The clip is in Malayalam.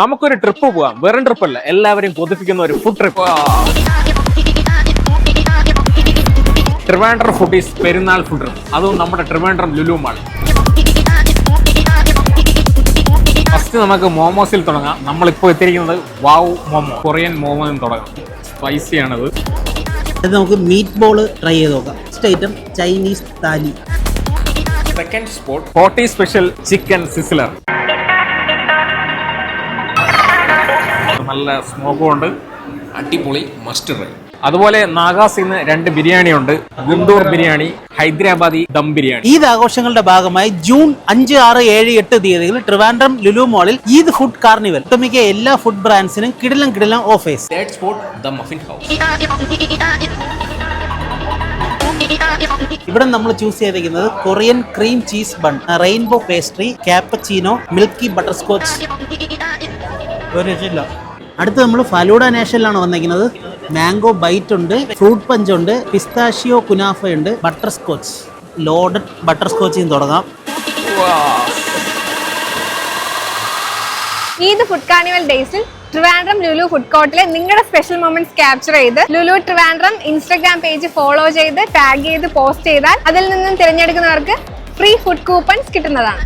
നമുക്കൊരു ട്രിപ്പ് പോവാം. വെറും ട്രിപ്പല്ല, എല്ലാവരെയും കൊതിപ്പിക്കുന്ന ഒരു ഫുഡ് ട്രിപ്പ്. ട്രിവാൻഡ്രം ഫുഡീസ് പെരുന്നാൾ ഫുഡ് ട്രിപ്പ്, അതും നമ്മുടെ ട്രിവാൻഡ്രം ലുലു മാൾ. ഫസ്റ്റ് നമുക്ക് മോമോസിൽ തുടങ്ങാം. നമ്മളിപ്പോൾ എത്തിയിരിക്കുന്നത് വാവ് മോമോ, കൊറിയൻ മോമോയിൽ തുടങ്ങാം. സ്പൈസിയാണത്. നമുക്ക് മീറ്റ് ബോൾ ട്രൈ ചെയ്ത് നോക്കാം. First item Chinese thali. Second spot ഹോട്ടി സ്പെഷ്യൽ ചിക്കൻ സിസിലർ. നല്ല സ്മോക്കും ഉണ്ട്, അടിപൊളി, മസ്റ്റ് ട്രൈ. അതുപോലെ നാഗാസിന്ന് 2 ബിരിയാണി ഉണ്ട്. ഗുണ്ടൂർ ബിരിയാണി, ഹൈദരാബാദി ദം ബിരിയാണി. ഈദ് ആഘോഷങ്ങളുടെ ഭാഗമായി ജൂൺ 5, 6, 7, 8 തീയതികളിൽ ട്രിവാൻഡ്രം ലുലു മാളിൽ ഈദ് ഫുഡ് കാർണിവൽ. ഒട്ടുമിക്ക എല്ലാ ഫുഡ് ബ്രാൻഡ്സിനും കിടിലം offers. Third spot the muffin house. ഇവിടെ നമ്മൾ ചൂസ് ചെയ്തിരിക്കുന്നത് Korean cream cheese bun, rainbow pastry, cappuccino, milky butterscotch. ഒരു രക്ഷയില്ല. അടുത്ത് നമ്മൾ ഫലൂഡ നാഷനിലാണ് വന്നിരിക്കുന്നത്. മാംഗോ ബൈറ്റ് ഉണ്ട്, ഫ്രൂട്ട് പഞ്ച് ഉണ്ട്, പിസ്താഷിയോ കുനാഫ ഉണ്ട്, ബട്ടർ സ്കോച്ച്. ലോഡഡ് ബട്ടർ സ്കോച്ചിൽ തുടങ്ങാം. ഈദ് ഫുഡ് കാർണിവൽ ഡേയ്സിൽ ട്രിവാൻഡ്രം ലുലു ഫുഡ് കോർട്ടിലെ നിങ്ങളുടെ സ്പെഷ്യൽ മൊമെന്റ്സ് ക്യാപ്ചർ ചെയ്ത് Lulu Trivandrum Instagram page follow ചെയ്ത് ടാഗ് ചെയ്ത് പോസ്റ്റ് ചെയ്താൽ അതിൽ നിന്നും തിരഞ്ഞെടുക്കുന്നവർക്ക് ഫ്രീ ഫുഡ് കൂപ്പൺസ് കിട്ടുന്നതാണ്.